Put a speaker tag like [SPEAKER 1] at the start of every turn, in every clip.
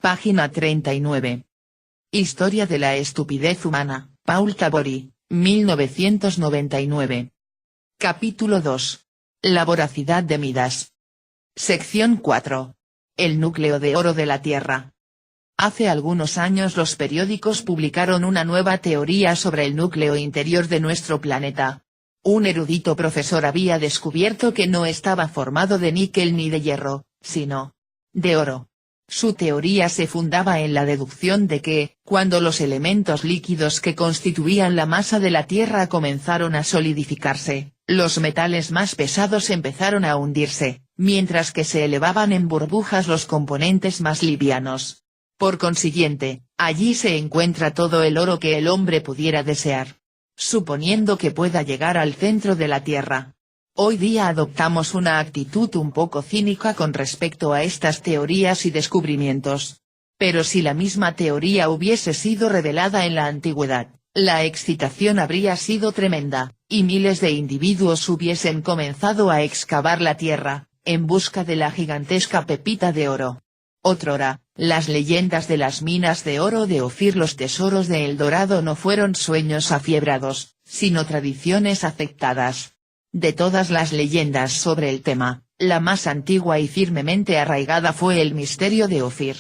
[SPEAKER 1] Página 39. Historia de la estupidez humana, Paul Tabori, 1999. Capítulo 2. La voracidad de Midas. Sección 4. El núcleo de oro de la Tierra. Hace algunos años los periódicos publicaron una nueva teoría sobre el núcleo interior de nuestro planeta. Un erudito profesor había descubierto que no estaba formado de níquel ni de hierro, sino de oro. Su teoría se fundaba en la deducción de que, cuando los elementos líquidos que constituían la masa de la Tierra comenzaron a solidificarse, los metales más pesados empezaron a hundirse, mientras que se elevaban en burbujas los componentes más livianos. Por consiguiente, allí se encuentra todo el oro que el hombre pudiera desear. Suponiendo que pueda llegar al centro de la Tierra. Hoy día adoptamos una actitud un poco cínica con respecto a estas teorías y descubrimientos. Pero si la misma teoría hubiese sido revelada en la antigüedad, la excitación habría sido tremenda, y miles de individuos hubiesen comenzado a excavar la Tierra, en busca de la gigantesca pepita de oro. Otrora, las leyendas de las minas de oro de Ofir, los tesoros de El Dorado, no fueron sueños afiebrados, sino tradiciones aceptadas. De todas las leyendas sobre el tema, la más antigua y firmemente arraigada fue el misterio de Ofir.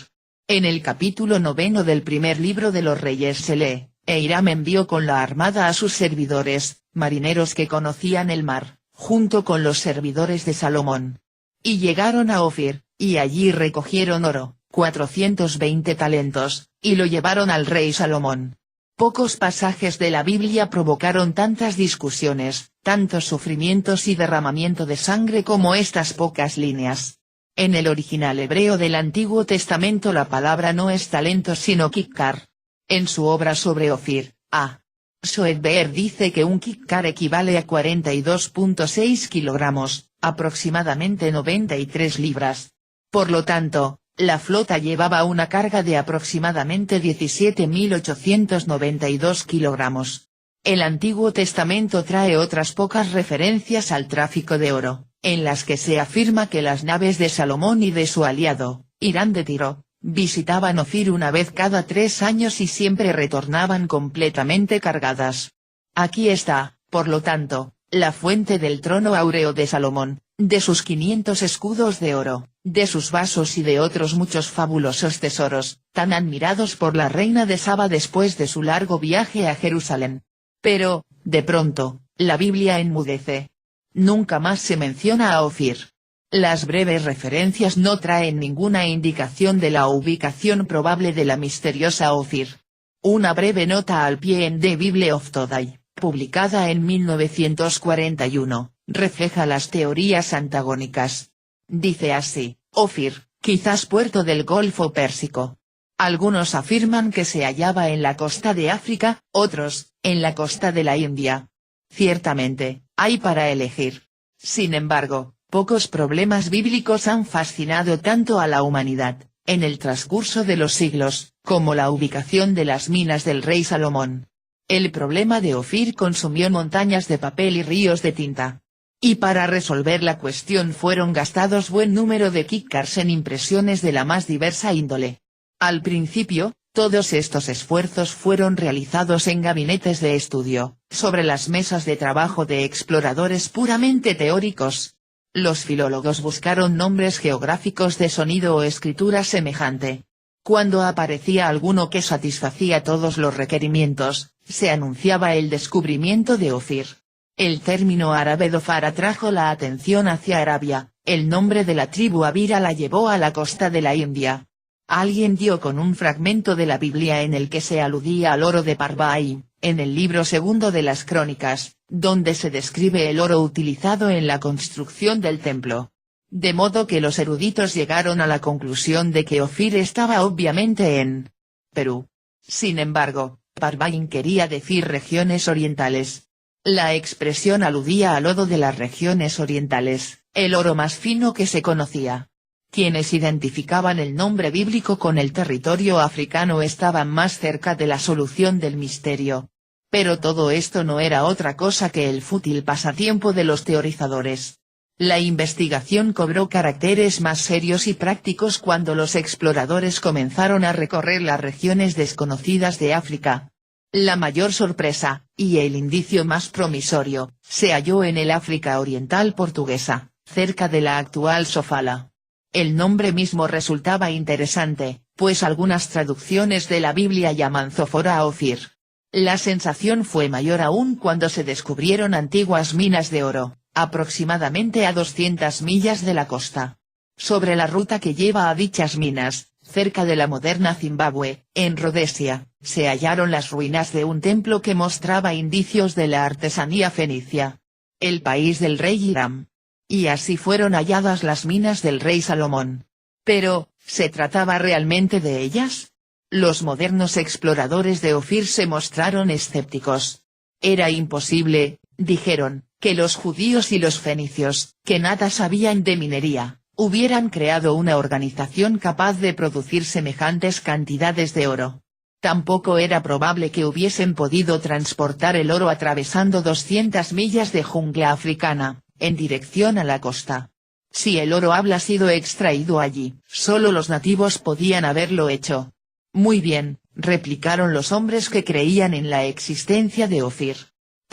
[SPEAKER 1] En el capítulo 9 del primer libro de los Reyes se lee: E Hiram envió con la armada a sus servidores, marineros que conocían el mar, junto con los servidores de Salomón. Y llegaron a Ofir, y allí recogieron oro, 420 talentos, y lo llevaron al rey Salomón. Pocos pasajes de la Biblia provocaron tantas discusiones, tantos sufrimientos y derramamiento de sangre como estas pocas líneas. En el original hebreo del Antiguo Testamento la palabra no es talento sino kikkar. En su obra sobre Ofir, A. Soetbeer dice que un kikkar equivale a 42.6 kilogramos, aproximadamente 93 libras. Por lo tanto, la flota llevaba una carga de aproximadamente 17.892 kilogramos. El Antiguo Testamento trae otras pocas referencias al tráfico de oro, en las que se afirma que las naves de Salomón y de su aliado, Hiram de Tiro, visitaban Ofir una vez cada 3 años y siempre retornaban completamente cargadas. Aquí está, por lo tanto, la fuente del trono áureo de Salomón, de sus 500 escudos de oro, de sus vasos y de otros muchos fabulosos tesoros, tan admirados por la reina de Saba después de su largo viaje a Jerusalén. Pero, de pronto, la Biblia enmudece. Nunca más se menciona a Ofir. Las breves referencias no traen ninguna indicación de la ubicación probable de la misteriosa Ofir. Una breve nota al pie en The Bible of Today, publicada en 1941, refleja las teorías antagónicas. Dice así: Ofir, quizás puerto del Golfo Pérsico. Algunos afirman que se hallaba en la costa de África, otros, en la costa de la India. Ciertamente, hay para elegir. Sin embargo, pocos problemas bíblicos han fascinado tanto a la humanidad, en el transcurso de los siglos, como la ubicación de las minas del rey Salomón. El problema de Ofir consumió montañas de papel y ríos de tinta. Y para resolver la cuestión fueron gastados buen número de kikkars en impresiones de la más diversa índole. Al principio, todos estos esfuerzos fueron realizados en gabinetes de estudio, sobre las mesas de trabajo de exploradores puramente teóricos. Los filólogos buscaron nombres geográficos de sonido o escritura semejante. Cuando aparecía alguno que satisfacía todos los requerimientos, se anunciaba el descubrimiento de Ofir. El término árabe Dhofar atrajo la atención hacia Arabia, el nombre de la tribu Abira la llevó a la costa de la India. Alguien dio con un fragmento de la Biblia en el que se aludía al oro de Parvai, en el libro segundo de las Crónicas, donde se describe el oro utilizado en la construcción del templo. De modo que los eruditos llegaron a la conclusión de que Ofir estaba obviamente en Perú. Sin embargo, Parvai quería decir regiones orientales. La expresión aludía al lodo de las regiones orientales, el oro más fino que se conocía. Quienes identificaban el nombre bíblico con el territorio africano estaban más cerca de la solución del misterio. Pero todo esto no era otra cosa que el fútil pasatiempo de los teorizadores. La investigación cobró caracteres más serios y prácticos cuando los exploradores comenzaron a recorrer las regiones desconocidas de África. La mayor sorpresa, y el indicio más promisorio, se halló en el África Oriental portuguesa, cerca de la actual Sofala. El nombre mismo resultaba interesante, pues algunas traducciones de la Biblia llaman Zófora a Ofir. La sensación fue mayor aún cuando se descubrieron antiguas minas de oro, aproximadamente a 200 millas de la costa. Sobre la ruta que lleva a dichas minas, cerca de la moderna Zimbabue, en Rodesia, se hallaron las ruinas de un templo que mostraba indicios de la artesanía fenicia. El país del rey Hiram. Y así fueron halladas las minas del rey Salomón. Pero, ¿se trataba realmente de ellas? Los modernos exploradores de Ofir se mostraron escépticos. Era imposible, dijeron, que los judíos y los fenicios, que nada sabían de minería, hubieran creado una organización capaz de producir semejantes cantidades de oro. Tampoco era probable que hubiesen podido transportar el oro atravesando 200 millas de jungla africana, en dirección a la costa. Si el oro había sido extraído allí, solo los nativos podían haberlo hecho. Muy bien, replicaron los hombres que creían en la existencia de Ofir.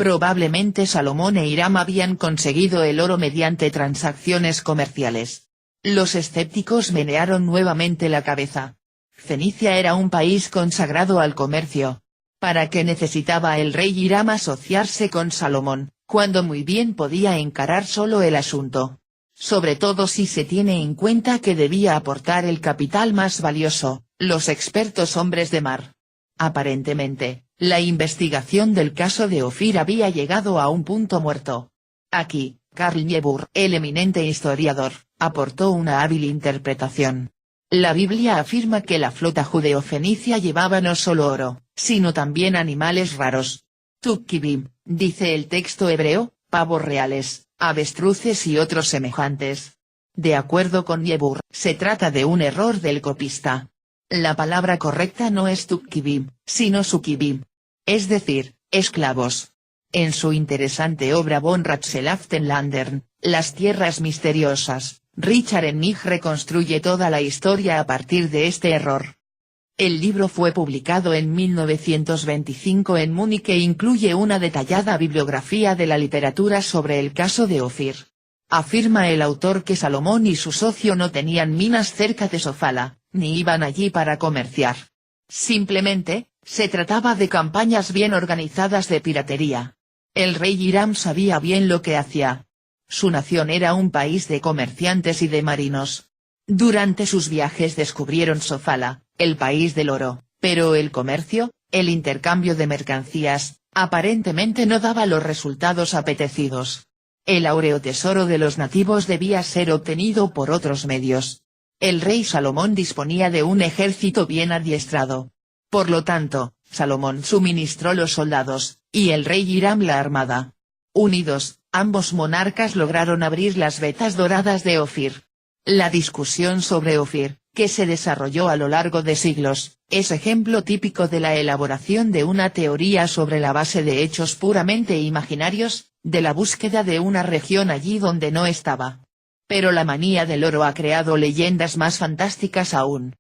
[SPEAKER 1] Probablemente Salomón e Hiram habían conseguido el oro mediante transacciones comerciales. Los escépticos menearon nuevamente la cabeza. Fenicia era un país consagrado al comercio. ¿Para qué necesitaba el rey Hiram asociarse con Salomón, cuando muy bien podía encarar solo el asunto? Sobre todo si se tiene en cuenta que debía aportar el capital más valioso, los expertos hombres de mar. Aparentemente, la investigación del caso de Ofir había llegado a un punto muerto. Aquí, Carl Niebuhr, el eminente historiador, aportó una hábil interpretación. La Biblia afirma que la flota judeo-fenicia llevaba no solo oro, sino también animales raros. Tukkibim, dice el texto hebreo, pavos reales, avestruces y otros semejantes. De acuerdo con Niebuhr, se trata de un error del copista. La palabra correcta no es tukkibim, sino sukibim. Es decir, esclavos. En su interesante obra Von Ratzelaftenlandern, Las tierras misteriosas, Richard Emig reconstruye toda la historia a partir de este error. El libro fue publicado en 1925 en Múnich e incluye una detallada bibliografía de la literatura sobre el caso de Ofir. Afirma el autor que Salomón y su socio no tenían minas cerca de Sofala, ni iban allí para comerciar. Simplemente, se trataba de campañas bien organizadas de piratería. El rey Hiram sabía bien lo que hacía. Su nación era un país de comerciantes y de marinos. Durante sus viajes descubrieron Sofala, el país del oro, pero el comercio, el intercambio de mercancías, aparentemente no daba los resultados apetecidos. El áureo tesoro de los nativos debía ser obtenido por otros medios. El rey Salomón disponía de un ejército bien adiestrado. Por lo tanto, Salomón suministró los soldados, y el rey Hiram la armada. Unidos, ambos monarcas lograron abrir las vetas doradas de Ofir. La discusión sobre Ofir, que se desarrolló a lo largo de siglos, es ejemplo típico de la elaboración de una teoría sobre la base de hechos puramente imaginarios, de la búsqueda de una región allí donde no estaba. Pero la manía del oro ha creado leyendas más fantásticas aún.